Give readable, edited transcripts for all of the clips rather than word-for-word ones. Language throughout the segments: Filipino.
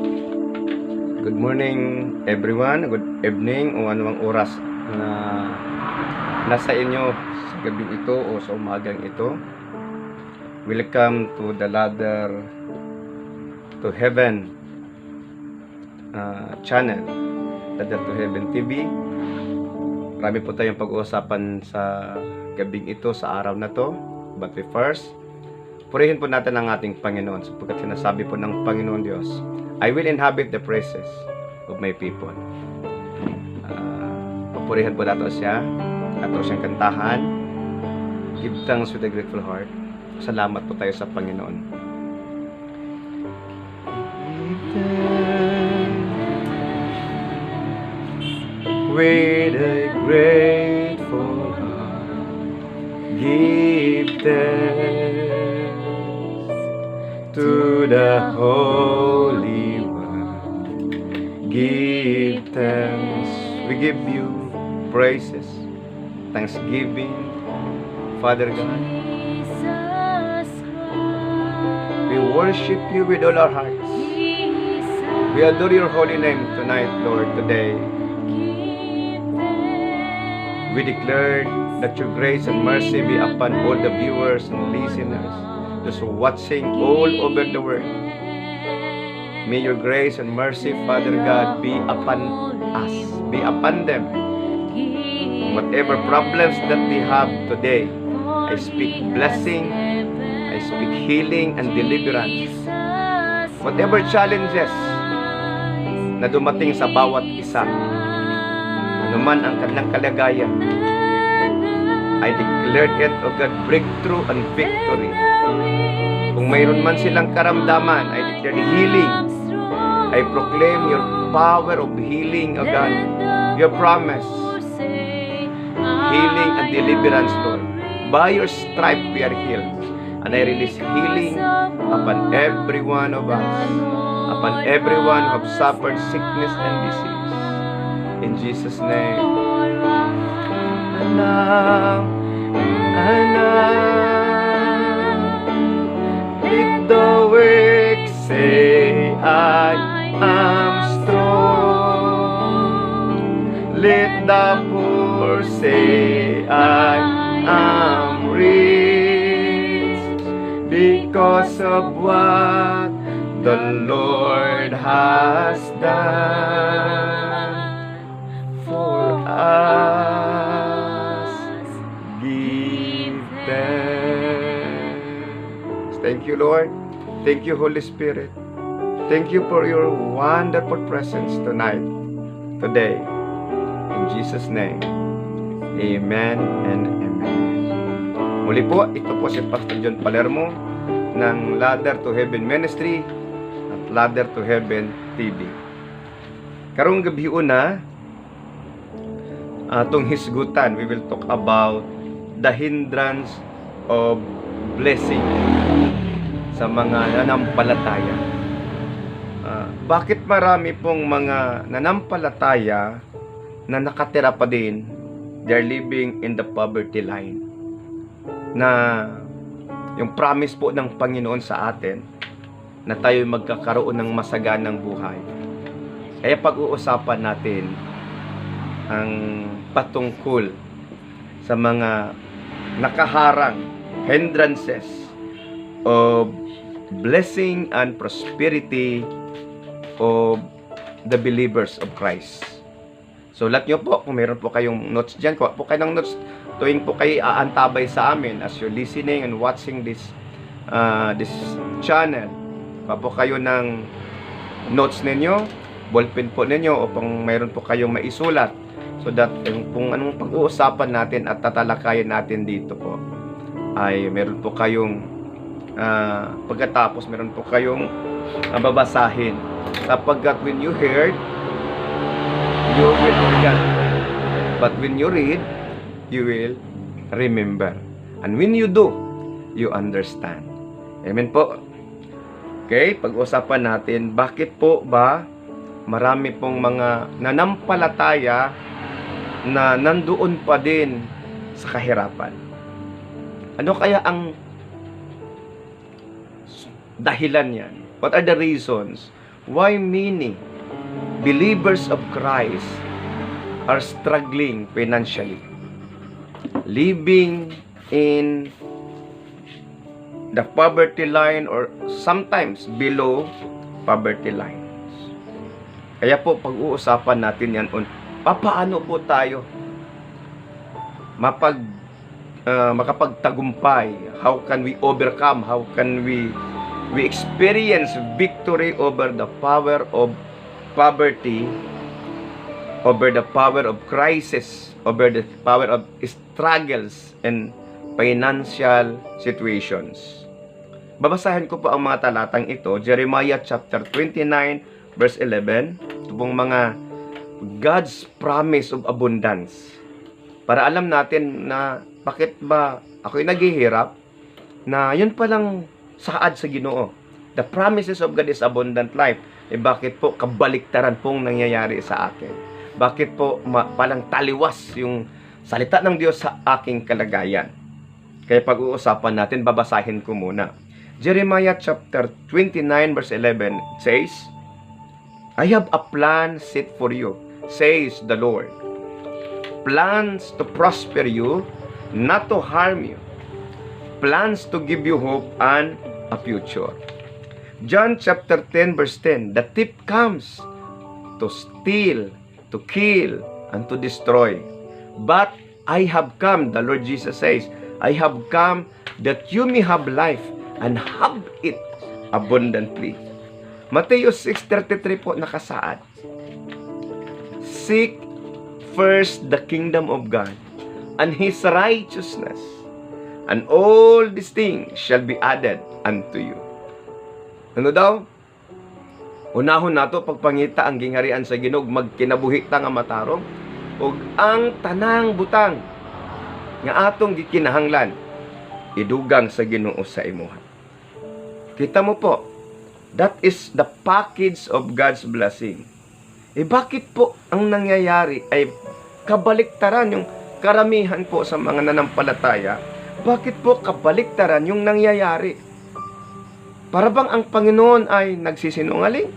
Good morning everyone, good evening o anumang oras na nasa inyo sa gabi ito o sa umagang ito. Welcome to the Ladder to Heaven channel, Ladder to Heaven TV. Marami po tayong pag-uusapan sa gabing ito, sa araw na to. But first, purihin po natin ang ating Panginoon sapagkat sinasabi po ng Panginoon Diyos, I will inhabit the praises of my people. Papurihan po natin siya, ato siyang kantahan. Give thanks with a grateful heart. Salamat po tayo sa Panginoon. With a grateful heart, give thanks to the Holy One. Give thanks. We give you praises, thanksgiving, Father God. We worship you with all our hearts. We adore your holy name tonight, Lord, today. We declare that your grace and mercy be upon all the viewers and listeners, those watching all over the world. May your grace and mercy, Father God, be upon us, be upon them. Whatever problems that they have today, I speak blessing, I speak healing and deliverance. Whatever challenges na dumating sa bawat isa, anuman ang kanilang kalagayan, I declare it, O God, breakthrough and victory. Kung mayroon man silang karamdaman, I declare healing. I proclaim your power of healing, O God, your promise, healing and deliverance, Lord. By your stripe we are healed. And I release healing upon every one of us, upon everyone who have suffered sickness and disease. In Jesus' name. Anak, let the weak say, I am strong. Let the poor say, I am rich, because of what the Lord has done for us. Give thanks. Thank you, Lord. Thank you, Holy Spirit. Thank you for your wonderful presence tonight, today. In Jesus' name, amen and amen. Muli po, ito po si Pastor John Palermo ng Ladder to Heaven Ministry at Ladder to Heaven TV. Karong gabi una, atong hisgutan, we will talk about the hindrance of blessing sa mga nanampalataya. Bakit marami pong mga nanampalataya na nakatira pa din, they're living in the poverty line, na yung promise po ng Panginoon sa atin na tayo magkakaroon ng masaganang buhay. Kaya pag-uusapan natin ang patungkol sa mga nakaharang, hindrances of blessing and prosperity of the believers of Christ. So lahat nyo po, kung meron po kayong notes dyan, kuha po kayo ng notes tuwing po kayo aantabay sa amin as you're listening and watching this channel. Kuha po kayo ng notes ninyo, ballpen po ninyo, o kung mayroon po kayong maisulat, so that kung anong pag-uusapan natin at tatalakayan natin dito po ay meron po kayong pagkatapos meron po kayong babasahin, sapagkat when you heard, you will forget, but when you read, you will remember, and when you do, you understand. Amen po. Okay, pag-usapan natin, bakit po ba marami pong mga nanampalataya na nandoon pa din sa kahirapan? Ano kaya ang dahilan yan? What are the reasons why many believers of Christ are struggling financially, living in the poverty line or sometimes below poverty lines. Kaya po pag-uusapan natin yan on paano po tayo makapagtagumpay, how can we overcome, how can we experience victory over the power of poverty, over the power of crisis, over the power of struggles and financial situations. Babasahin ko po ang mga talatang ito, Jeremiah chapter 29 verse 11. Ito pong mga God's promise of abundance. Para alam natin na bakit ba ako'y naghihirap, na yun palang saad sa Ginoo. The promises of God is abundant life. Bakit po kabaliktaran pong nangyayari sa akin? Bakit po palang taliwas yung salita ng Diyos sa aking kalagayan? Kaya pag-uusapan natin, babasahin ko muna. Jeremiah chapter 29 verse 11 says, I have a plan set for you, says the Lord. Plans to prosper you, not to harm you. Plans to give you hope and a future. John chapter 10 verse 10, the thief comes to steal, to kill, and to destroy. But I have come, the Lord Jesus says, I have come that you may have life and have it abundantly. Matthew 6:33 po nakasaad. Seek first the kingdom of God and His righteousness, and all these things shall be added unto you. Ano daw? Unahon nato pagpangita ang gingharian sa Ginoo, magkinabuhi ta nga matarong, ug ang tanang butang nga atong gikinahanglan idugang sa Ginoo sa imuha. Kita mo po, that is the package of God's blessing. Bakit po ang nangyayari ay kabaliktaran yung karamihan po sa mga nanampalataya? Bakit po kabaliktaran yung nangyayari? Para bang ang Panginoon ay nagsisinungaling?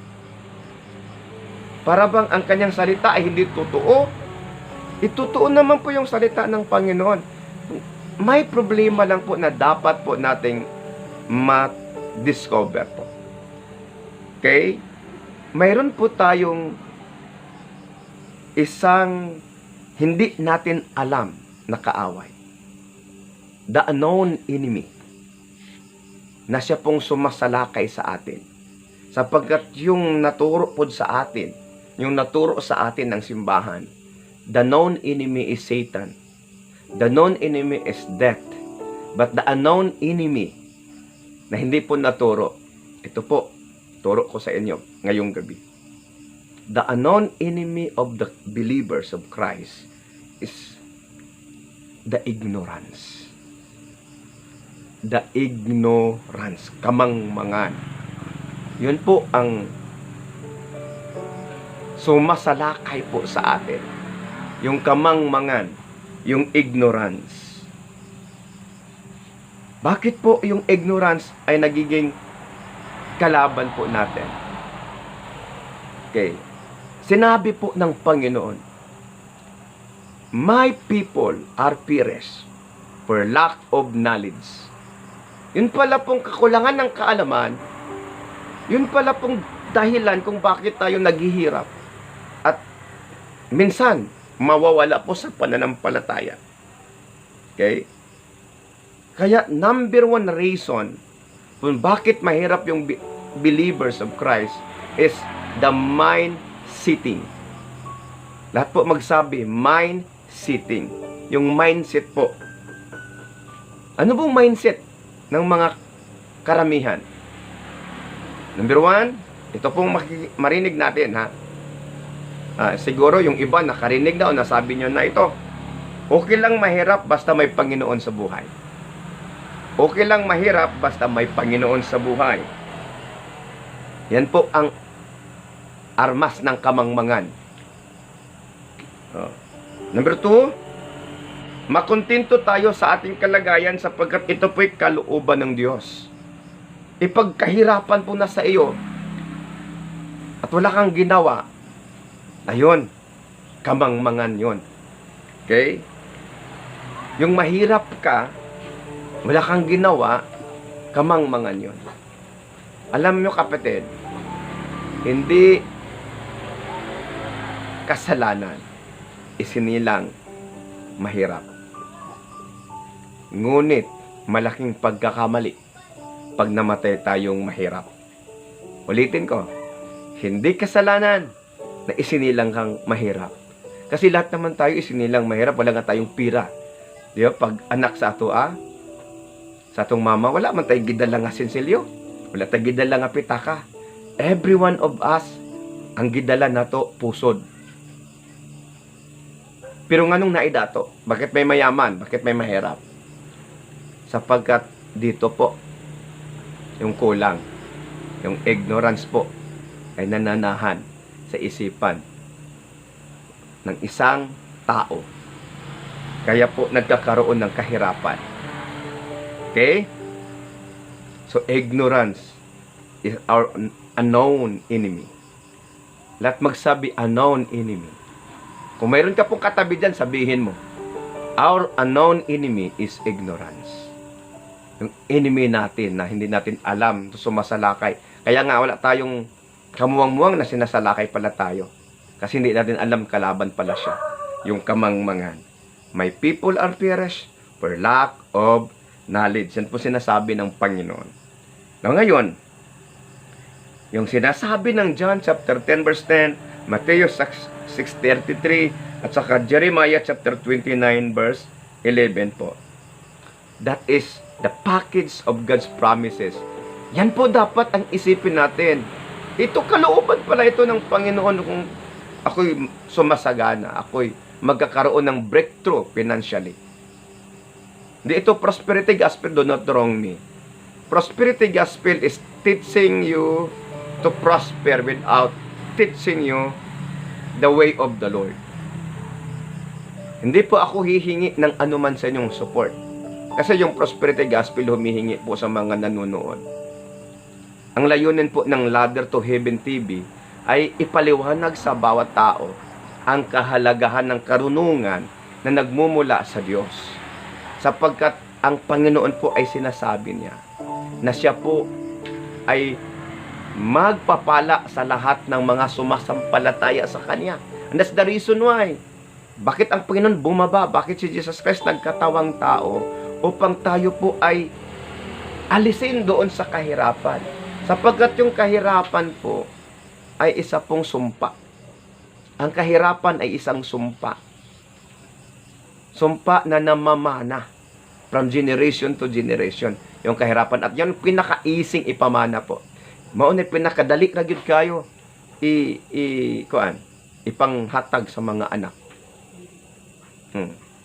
Para bang ang kanyang salita ay hindi totoo? Itotoo naman po yung salita ng Panginoon. May problema lang po na dapat po nating ma-discover po. Okay? Mayroon po tayong isang hindi natin alam na kaaway. The unknown enemy. Na siya pong sumasalakay sa atin. Sapagkat yung naturo po sa atin, yung naturo sa atin ng simbahan, the known enemy is Satan. The known enemy is death. But the unknown enemy na hindi po naturo, ito po, turo ko sa inyo ngayong gabi. The unknown enemy of the believers of Christ is the ignorance. The ignorance, kamangmangan. Yun po ang sumasalakay po sa atin. Yung kamangmangan, yung ignorance. Bakit po yung ignorance ay nagiging kalaban po natin? Okay. Sinabi po ng Panginoon, my people are perished for lack of knowledge. Yun pala pong kakulangan ng kaalaman, yun pala pong dahilan kung bakit tayo naghihirap. At minsan, mawawala po sa pananampalataya. Okay? Kaya, number one reason kung bakit mahirap yung believers of Christ is the mind sitting. Lahat po magsabi, mind sitting. Yung mindset po. Ano pong mindset ng mga karamihan? Number one, ito pong marinig natin, ha? Siguro yung iba nakarinig na o nasabi nyo na ito. Okay lang mahirap basta may Panginoon sa buhay. Okay lang mahirap basta may Panginoon sa buhay. Yan po ang armas ng kamangmangan. Number two, makontento tayo sa ating kalagayan sapagkat ito po'y kalooban ng Diyos. Ipagkahirapan po na sa iyo, at wala kang ginawa, ayun, kamangmangan yun. Okay? Yung mahirap ka, wala kang ginawa, kamangmangan yun. Alam nyo kapatid, hindi kasalanan isinilang mahirap. Ngunit malaking pagkakamali pag namatay tayong mahirap. Ulitin ko, hindi kasalanan na isinilang kang mahirap. Kasi lahat naman tayo isinilang mahirap, wala nga tayong pira. Di ba? Pag anak sa ato, sa atong mama, wala man tayong gidala nga sinsilyo. Wala tayong gidala nga pitaka. Every one of us, ang gidala nato pusod. Pero nga nung naidato, bakit may mayaman? Bakit may mahirap? Sapagkat dito po, yung kulang, yung ignorance po, ay nananahan sa isipan ng isang tao. Kaya po nagkakaroon ng kahirapan. Okay? So ignorance is our unknown enemy. Lahat magsabi unknown enemy. Kung mayroon ka pong katabi dyan, sabihin mo, our unknown enemy is ignorance. Yung enemy natin na hindi natin alam, sumasalakay. Kaya nga wala tayong kamuwang-muwang na sinasalakay pala tayo. Kasi hindi natin alam kalaban pala siya. Yung kamangmangan. My people are perished for lack of knowledge. Yan po sinasabi ng Panginoon. Now ngayon, yung sinasabi ng John chapter 10 verse 10, Matthew 6:33, at saka Jeremiah chapter 29 verse 11 po. That is the package of God's promises. Yan po dapat ang isipin natin. Ito kalooban pala ito ng Panginoon kung ako'y sumasagana, ako'y magkakaroon ng breakthrough financially. Hindi ito prosperity gospel, do not wrong me. Prosperity gospel is teaching you to prosper without teaching you the way of the Lord. Hindi po ako hihingi ng anuman sa inyong support. Kasi yung prosperity gospel humihingi po sa mga nanonood. Ang layunin po ng Ladder to Heaven TV ay ipaliwanag sa bawat tao ang kahalagahan ng karunungan na nagmumula sa Diyos. Sapagkat ang Panginoon po ay sinasabi niya na siya po ay magpapala sa lahat ng mga sumasampalataya sa Kanya. And that's the reason why. Bakit ang Panginoon bumaba? Bakit si Jesus Christ nagkatawang tao? Upang tayo po ay alisin doon sa kahirapan. Sapagkat yung kahirapan po ay isa pong sumpa. Ang kahirapan ay isang sumpa. Sumpa na namamana from generation to generation. Yung kahirapan. At yan pinaka-easing ipamana po. Maunay pinakadali na gyud kayo ipanghatag sa mga anak.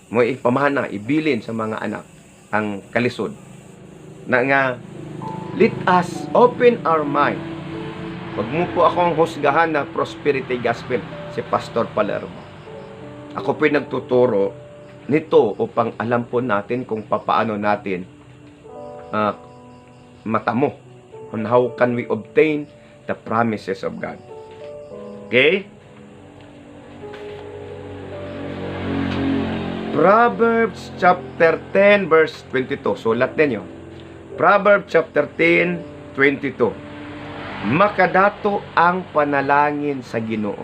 Mo ipamana, ibilin sa mga anak ang kalisod. Na nga, let us open our mind. Huwag mo po akong husgahan na prosperity gospel, si Pastor Palermo. Ako po nagtuturo nito upang alam po natin kung papaano natin matamo on how can we obtain the promises of God. Okay? Proverbs chapter 10 verse 22. Sulat ninyo. Proverbs chapter 10, 22. Makadato ang panalangin sa Ginoo.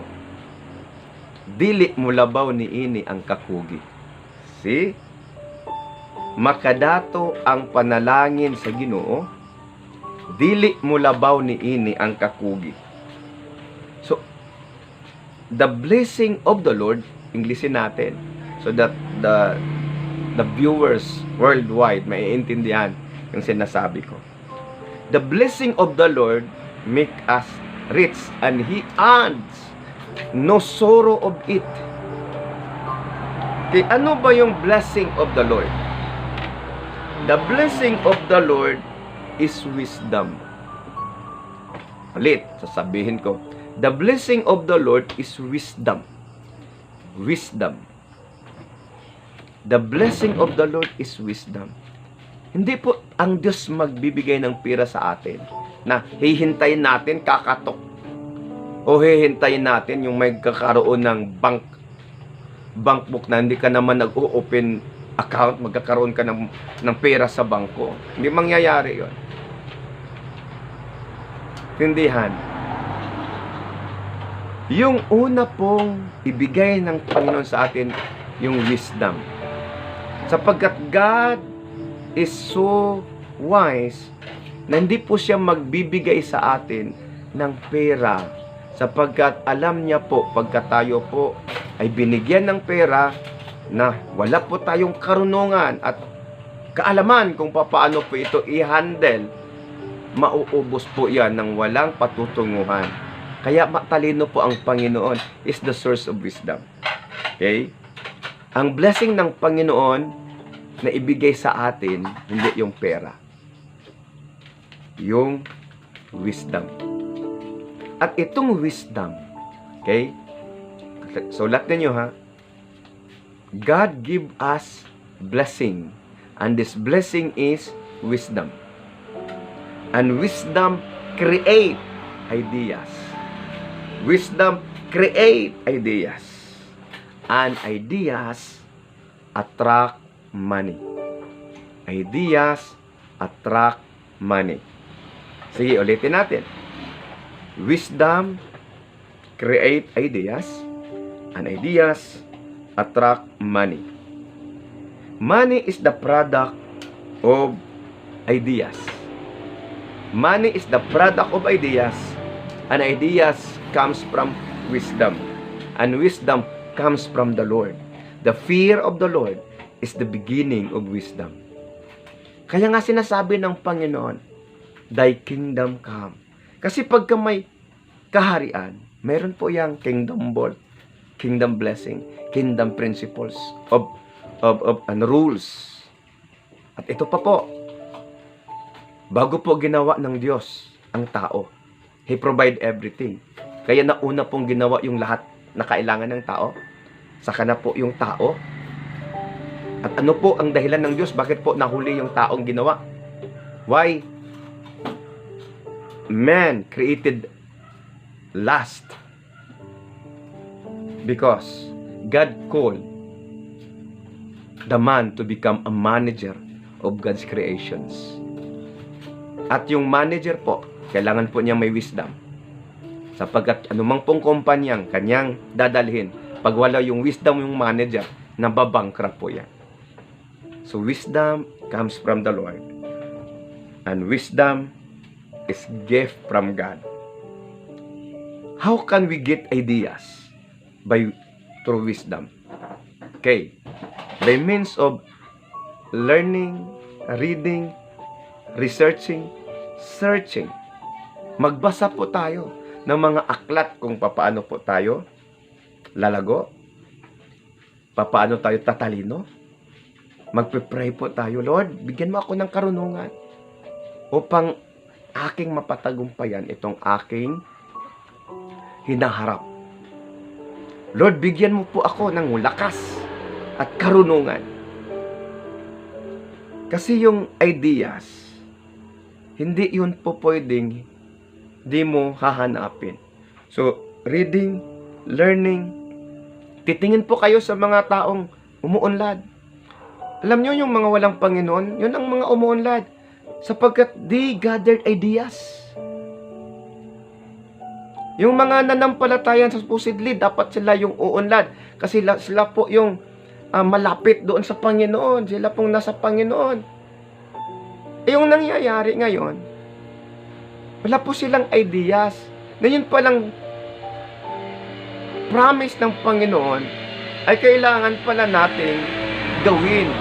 Dili mo labaw ni ini ang kakugi. See? Makadato ang panalangin sa Ginoo. Dili mo labaw ni ini ang kakugi. So, the blessing of the Lord, Englishin natin, so that the viewers worldwide maiintindihan yung sinasabi ko. The blessing of the Lord make us rich, and He adds no sorrow of it. Okay, ano ba yung blessing of the Lord? The blessing of the Lord is wisdom. Ulit, sasabihin ko. The blessing of the Lord is wisdom. Wisdom. The blessing of the Lord is wisdom. Hindi po ang Diyos magbibigay ng pira sa atin na hihintayin natin kakatok. O hihintayin natin yung may kakaroon ng bank book na hindi ka naman nag-open account, magkakaroon ka ng pera sa bangko. Hindi mangyayari yon. Tindihan. Yung una pong ibigay ng Panginoon sa atin, yung wisdom. Sapagkat God is so wise na hindi po siya magbibigay sa atin ng pera. Sapagkat alam niya po, pagka tayo po ay binigyan ng pera na wala po tayong karunungan at kaalaman kung paano po ito i-handle, mauubos po yan ng walang patutunguhan. Kaya matalino po ang Panginoon is the source of wisdom. Okay? Ang blessing ng Panginoon na ibigay sa atin, hindi yung pera. Yung wisdom. At itong wisdom, okay? So, lahat ninyo ha, God give us blessing. And this blessing is wisdom. And wisdom create ideas. Wisdom create ideas. And ideas attract money. Ideas attract money. Sige, ulitin natin. Wisdom create ideas, and ideas attract money. Money is the product of ideas. Money is the product of ideas, and ideas comes from wisdom. And wisdom comes from the Lord. The fear of the Lord is the beginning of wisdom. Kaya nga sinasabi ng Panginoon, Thy kingdom come. Kasi pagka may kaharian, meron po yung kingdom board, kingdom blessing, kingdom principles of and rules. At ito pa po, bago po ginawa ng Diyos ang tao, He provide everything. Kaya nauna pong ginawa yung lahat na kailangan ng tao, saka na po yung tao. At ano po ang dahilan ng Diyos? Bakit po nahuli yung taong ginawa? Why? Man created lust because God called the man to become a manager of God's creations. At yung manager po, kailangan po niya may wisdom. Sapagkat anumang pong kumpanyang kanyang dadalhin, pag wala yung wisdom yung manager, nababankrupt po yan. So wisdom comes from the Lord. And wisdom is gift from God. How can we get ideas? Through wisdom. Okay. By means of learning, reading, researching, searching. Magbasa po tayo ng mga aklat kung paano po tayo lalago, paano tayo tatalino. Magpe-pray po tayo, Lord, bigyan mo ako ng karunungan upang aking mapatagumpayan itong aking hinaharap. Lord, bigyan mo po ako ng lakas at karunungan. Kasi yung ideas, hindi yun po pwedeng di mo hahanapin. So, reading, learning, titingin po kayo sa mga taong umuunlad. Alam nyo yung mga walang Panginoon, yun ang mga umuunlad. Sapagkat they gathered ideas. Yung mga nanampalatayan supposedly, dapat sila yung uunlad. Kasi sila po yung malapit doon sa Panginoon. Sila pong nasa Panginoon. Yung nangyayari ngayon, wala po silang ideas. Na yun palang promise ng Panginoon ay kailangan pala nating gawin.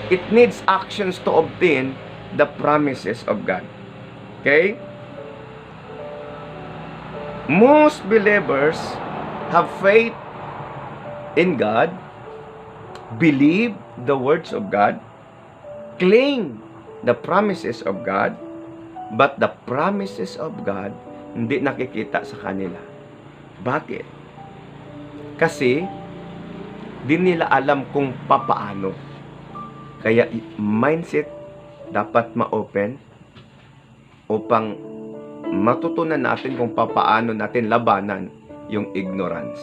It needs actions to obtain the promises of God. Okay? Most believers have faith in God, believe the words of God, claim the promises of God, but the promises of God hindi nakikita sa kanila. Bakit? Kasi di nila alam kung papaano. Kaya mindset dapat ma-open upang matutunan natin kung paano natin labanan yung ignorance,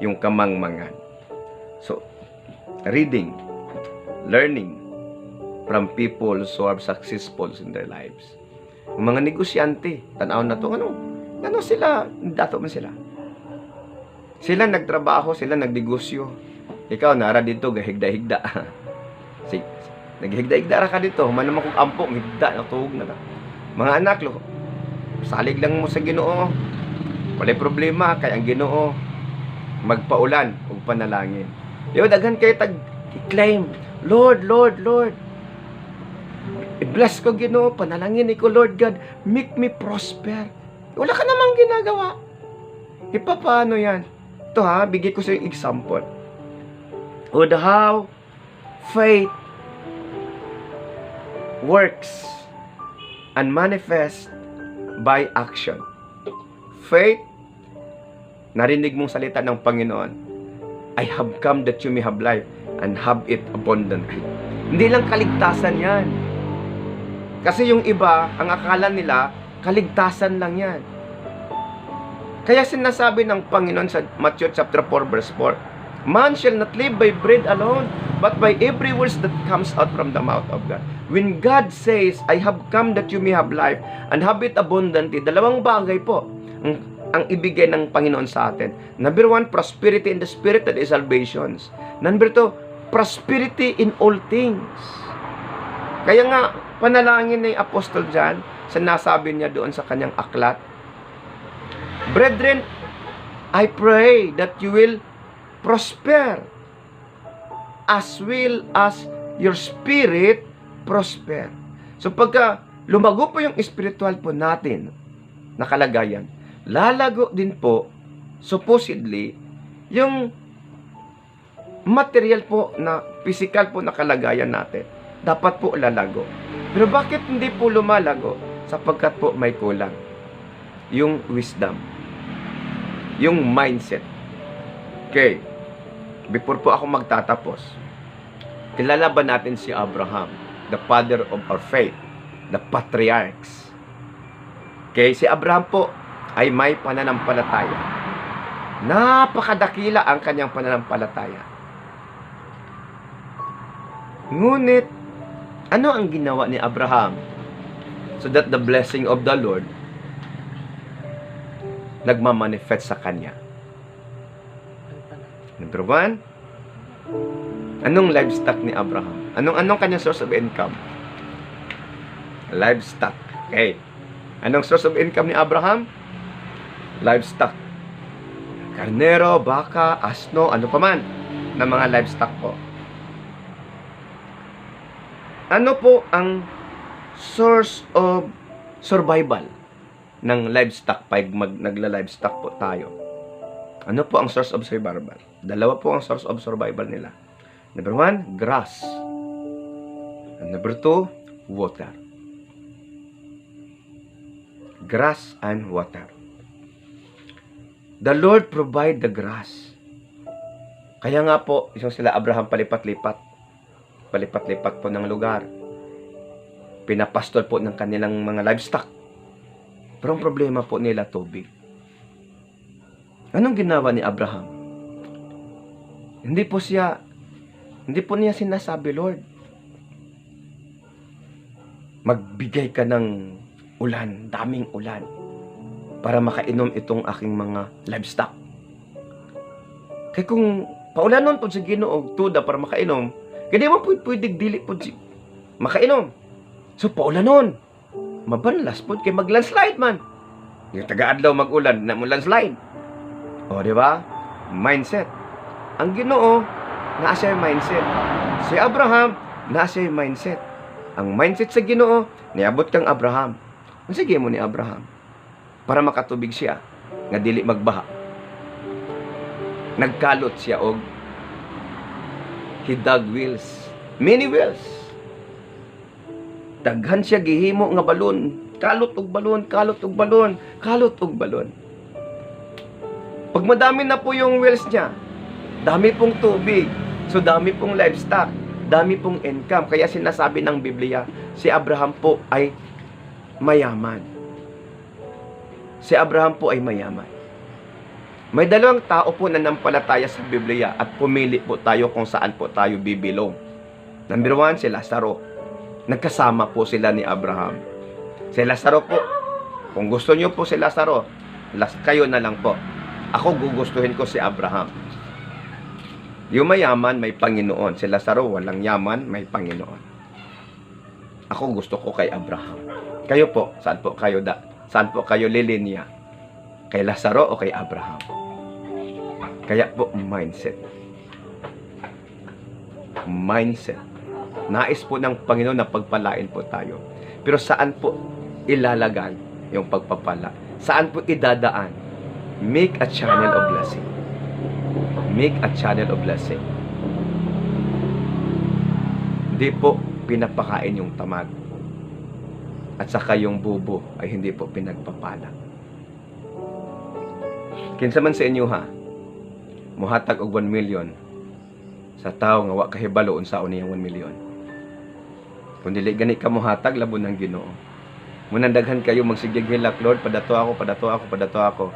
yung kamangmangan. So, reading, learning from people who are successful in their lives. Yung mga negosyante, tanaw na to, ano sila, dato man sila. Sila nagtrabaho, sila nagnegosyo. Ikaw, nara dito, gahigda-higda. Naghigda-higda ra ka dito, manamang kong ampo, higda, natuhog na ka. Mga anak, salig lang mo sa Ginoo. Walay problema, kaya ang Ginoo, magpaulan, o panalangin. Yo, daghan kayo tag-claim, Lord, Lord, Lord. I-bless ko Ginoo, panalangin ko, Lord God, make me prosper. Wala ka namang ginagawa. Paano yan? Ito ha, bigay ko sa yung example. O how faith works and manifest by action. Faith, narinig mong salita ng Panginoon, I have come that you may have life and have it abundantly. Hindi lang kaligtasan yan. Kasi yung iba, ang akala nila, kaligtasan lang yan. Kaya sinasabi ng Panginoon sa Matthew chapter 4 verse 4, man shall not live by bread alone, but by every word that comes out from the mouth of God. When God says, I have come that you may have life and have it abundantly, dalawang bagay po ang ibigay ng Panginoon sa atin. Number one, prosperity in the spirit, that is salvations. Number two, prosperity in all things. Kaya nga, panalangin ni Apostol John, sa nasabi niya doon sa kanyang aklat, brethren, I pray that you will prosper as well as your spirit prosper. So pagka lumago po yung spiritual po natin na kalagayan, lalago din po supposedly yung material po na physical po na kalagayan natin. Dapat po lalago. Pero bakit hindi po lumalago? Sapagkat po may kulang. Yung wisdom. Yung mindset. Okay. Before po ako magtatapos, kilala ba natin si Abraham, the father of our faith, the patriarchs? Okay, si Abraham po ay may pananampalataya. Napakadakila ang kanyang pananampalataya. Ngunit, ano ang ginawa ni Abraham so that the blessing of the Lord nagmamanifest sa kanya? Number one, anong livestock ni Abraham? Anong kanyang source of income? Livestock. Okay. Anong source of income ni Abraham? Livestock. Karnero, baka, asno, ano pa man na mga livestock po. Ano po ang source of survival ng livestock pag nagla-livestock po tayo? Ano po ang source of survival? Dalawa po ang source of survival nila. Number one, grass. And number two, water. Grass and water. The Lord provide the grass. Kaya nga po, isang sila Abraham palipat-lipat po ng lugar. Pinapastol po ng kanilang mga livestock. Pero ang problema po nila, tubig. Anong ginawa ni Abraham? Hindi po niya sinasabi, Lord, magbigay ka ng ulan, daming ulan, para makainom itong aking mga livestock. Kaya kung paulanon po sa Ginoo tuda para makainom, kaya di mo pwede dili po makainom. So paulanon, mabanlas po kay mag-landslide man. Yung taga-adlaw mag-ulan, na mo landslide. O, di ba? Mindset. Ang Ginoo, nasa yung mindset. Si Abraham, nasa yung mindset. Ang mindset sa Ginoo, niabot kang Abraham. Ang sige mo ni Abraham, para makatubig siya, nga dili magbaha. Nagkalot siya og he dug wells. Many wells. Daghan siya gihimo nga balon. Kalot og balon, kalot og balon, kalot og balon. Pag madami na po yung wells niya, dami pong tubig, so dami pong livestock, dami pong income. Kaya sinasabi ng Biblia, si Abraham po ay mayaman. Si Abraham po ay mayaman. May dalawang tao po na nampalataya sa Biblia at pumili po tayo kung saan po tayo bibilong. Number 1, si Lazaro. Nagkasama po sila ni Abraham. Si Lazaro po, kung gusto niyo po si Lazaro, kayo na lang po. Ako gugustuhin ko si Abraham. Yung mayaman, may Panginoon. Si Lazaro, walang yaman, may Panginoon. Ako gusto ko kay Abraham. Kayo po, saan po kayo lilinya? Kay Lazaro o kay Abraham? Kaya po, mindset. Mindset. Nais po ng Panginoon na pagpalain po tayo. Pero saan po ilalagay yung pagpapala? Saan po idadaan? Make a channel of blessing. Make a channel of blessing. Hindi po pinapakain yung tamad. At saka yung bubo ay hindi po pinagpapala. Kinsa man sa inyo ha, muhatag og 1 million sa tao nga wa kahibalo unsa uniyang 1 million. Kung dili gani ka muhatag, labon ng Ginoo. Munang daghan kayo magsigig hilak, Lord, padato ako.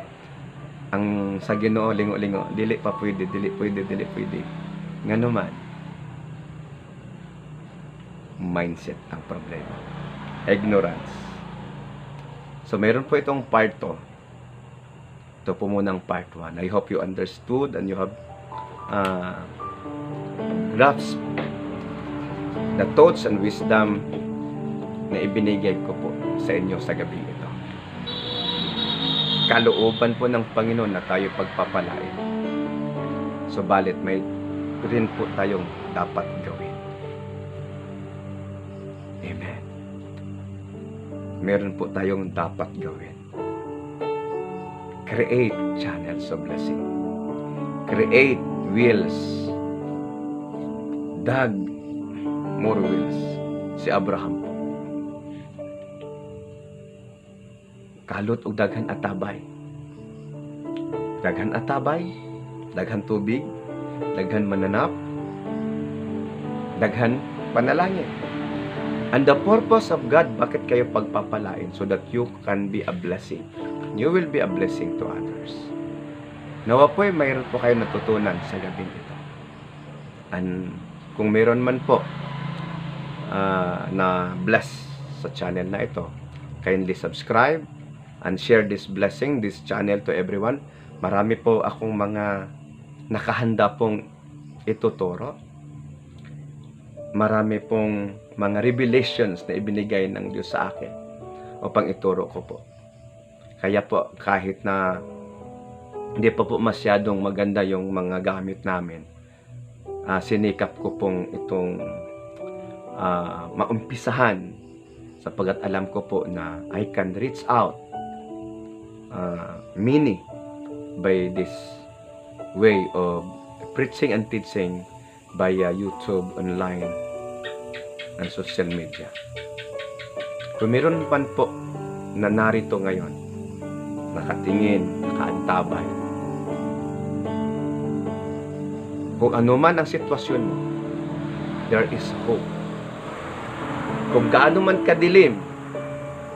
Ang sa Ginoo lingo-lingo, dili pwede. Ngano man, mindset ang problema. Ignorance. So meron po itong part 2. Ito po munang part 1. I hope you understood and you have grasped the thoughts and wisdom na ibinigay ko po sa inyo sa gabi ito. Kalooban po ng Panginoon na tayo pagpapalain. Subalit may rin po tayong dapat gawin. Amen. Meron po tayong dapat gawin. Create channels of blessing. Create wills. Dag more wills. Si Abraham po. Kalot og daghan atabay. Daghan atabay, daghan tubig, daghan mananap, daghan panalangin. And the purpose of God, bakit kayo pagpapalain? So that you can be a blessing. You will be a blessing to others. Nawa po mayroon po kayo natutunan sa gabing ito. And kung mayroon man po na bless sa channel na ito, kindly subscribe and share this blessing, this channel to everyone. Marami po akong mga nakahanda pong ituturo. Marami pong mga revelations na ibinigay ng Diyos sa akin upang ituro ko po. Kaya po, kahit na hindi pa po masyadong maganda yung mga gamit namin, sinikap ko pong itong maumpisahan sapagkat alam ko po na I can reach out many by this way of preaching and teaching via YouTube, online, and social media. Kung meron man po na narito ngayon, nakatingin, nakaantabay, kung ano man ang sitwasyon mo, there is hope. Kung gaano man kadilim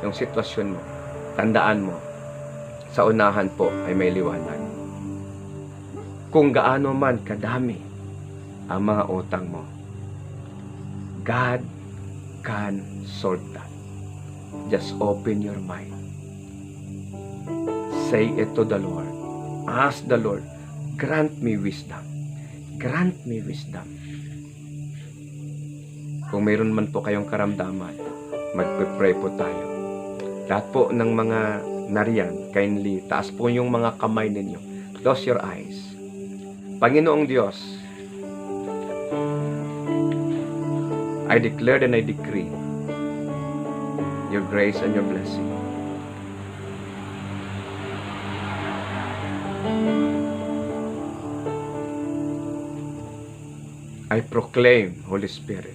yung sitwasyon mo, tandaan mo, sa unahan po ay may liwanag. Kung gaano man kadami ang mga utang mo, God can sort that. Just open your mind. Say it to the Lord. Ask the Lord, grant me wisdom. Grant me wisdom. Kung mayroon man po kayong karamdaman, magpe-pray po tayo. Lahat po ng mga nariyan, kindly, taas po yung mga kamay ninyo. Close your eyes. Panginoong Diyos, I declare and I decree your grace and your blessing. I proclaim, Holy Spirit,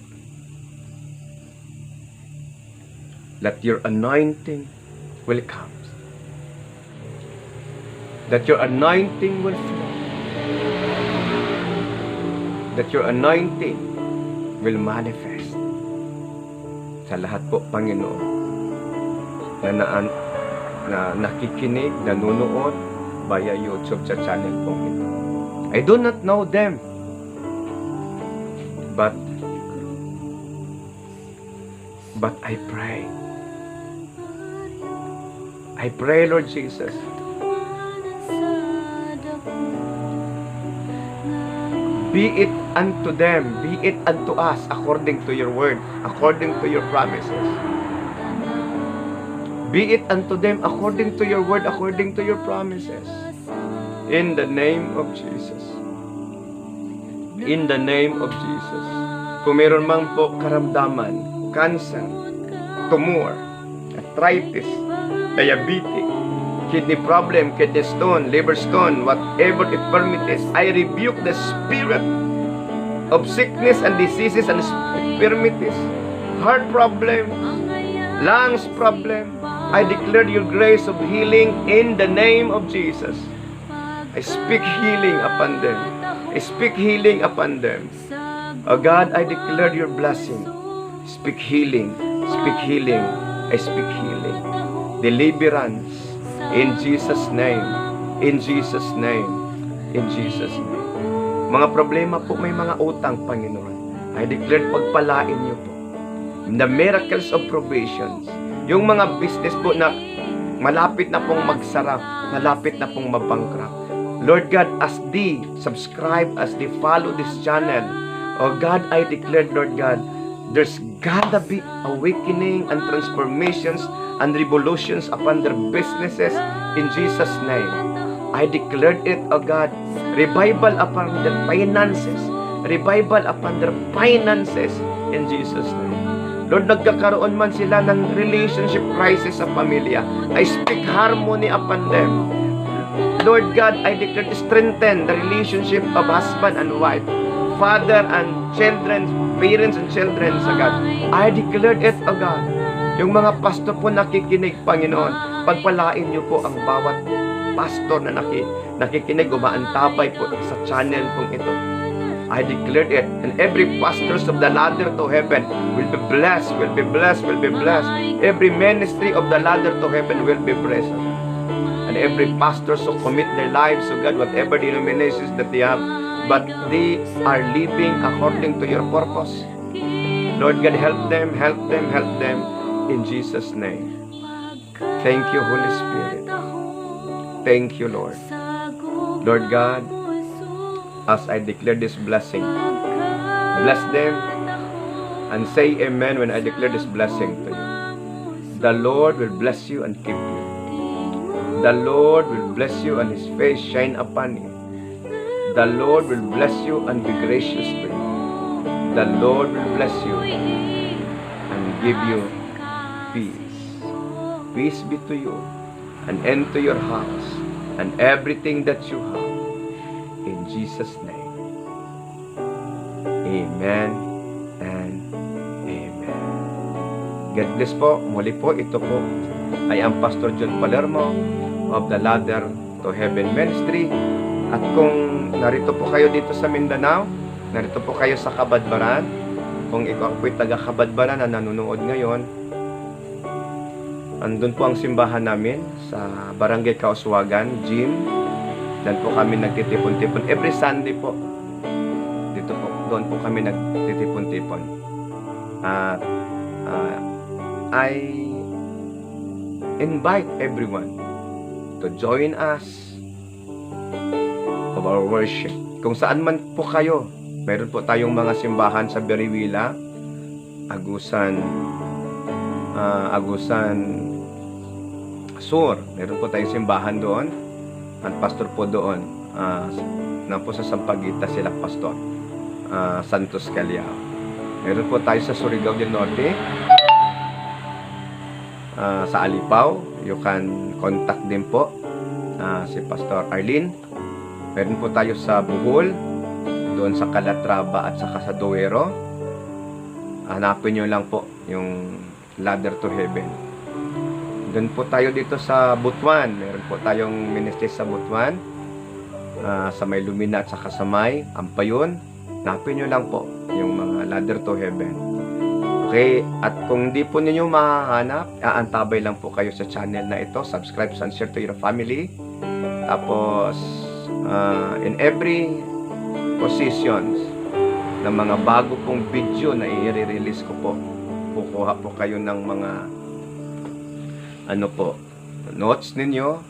that your anointing will come. That your anointing will flow. That your anointing will manifest sa lahat po, Panginoon, na na nakikinig, nanonood via YouTube sa channel pong ito. I do not know them, but I pray, Lord Jesus, be it unto them, be it unto us, according to your word, according to your promises. Be it unto them according to your word, according to your promises. In the name of Jesus. In the name of Jesus. Kung meron man po karamdaman, cancer, tumor, arthritis, diabetes, kidney problem, kidney stone, liver stone, whatever infirmities, I rebuke the spirit of sickness and diseases and infirmities, heart problem, lungs problem. I declare your grace of healing in the name of Jesus. I speak healing upon them. I speak healing upon them. Oh God, I declare your blessing. Speak healing. Speak healing. I speak healing. Deliverance. In Jesus' name. In Jesus' name. In Jesus' name. Mga problema po, may mga utang, Panginoon. I declare pagpalain niyo po. The miracles of provisions. Yung mga business po na malapit na pong magsara, malapit na pong mabankrupt. Lord God, as they subscribe, as they follow this channel, oh God, I declare, Lord God, there's gotta be awakening and transformations and revolutions upon their businesses in Jesus' name. I declared it, oh God, revival upon their finances, revival upon their finances in Jesus' name. Lord, nagkakaroon man sila ng relationship crisis sa pamilya, I speak harmony upon them. Lord God, I declare to strengthen the relationship of husband and wife, father and children, parents and children sa God. I declared it, O God. Yung mga pastor po nakikinig, Panginoon, pagpalain niyo po ang bawat pastor na nakikinig, umaantabay po sa channel pong ito. I declared it, and every pastors of the ladder to heaven will be blessed, will be blessed, will be blessed. Every ministry of the ladder to heaven will be blessed. And every pastors who commit their lives to God, whatever denominations that they have, but they are living according to your purpose. Lord God, help them, help them, help them in Jesus' name. Thank you, Holy Spirit. Thank you, Lord. Lord God, as I declare this blessing, bless them and say amen when I declare this blessing to you. The Lord will bless you and keep you. The Lord will bless you and His face shine upon you. The Lord will bless you and be gracious to you. The Lord will bless you and give you peace. Peace be to you and end to your house and everything that you have. In Jesus' name. Amen and amen. God bless po. Muli po, ito po ay ang Pastor John Palermo of the Ladder to Heaven Ministry. At kung narito po kayo dito sa Mindanao, narito po kayo sa Kabadbaran, kung ikaw po'y taga Kabadbaran na nanonood ngayon, andun po ang simbahan namin sa Barangay Kauswagan, Gym. Dan po kami nagtitipon-tipon. Every Sunday po. Dito po. Doon po kami nagtitipon-tipon. At I invite everyone to join us of our worship. Kung saan man po kayo, meron po tayong mga simbahan sa Beriwila, Agusan Sur. Meron po tayong simbahan doon. Ang pastor po doon, na po sa Sampaguita sila pastor, Santos Caliao. Meron po tayo sa Surigao del Norte, sa Alipaw. You can contact din po si Pastor Arlene. Meron po tayo sa Bohol, doon sa Calatrava at saka sa Duero. Hanapin nyo lang po yung Ladder to Heaven. Doon po tayo dito sa Butuan. Meron po tayong ministry sa Butuan, sa may Lumina at saka sa may Ampayon. Hanapin nyo lang po yung mga Ladder to Heaven. Okay, at kung hindi po ninyo mahahanap, aantabay lang po kayo sa channel na ito. Subscribe and share to your family. Tapos, in every positions ng mga bago pong video na i-release ko po, kukuha po kayo ng mga notes ninyo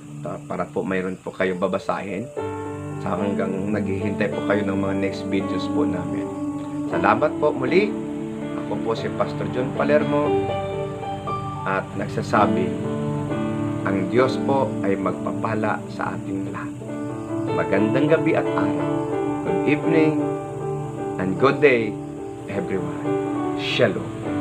para po mayroon po kayong babasahin sa hanggang naghihintay po kayo ng mga next videos po namin. Salamat po muli. Ako po si Pastor John Palermo at nagsasabi, ang Diyos po ay magpapala sa ating lahat. Magandang gabi at araw. Good evening and good day, everyone. Shalom.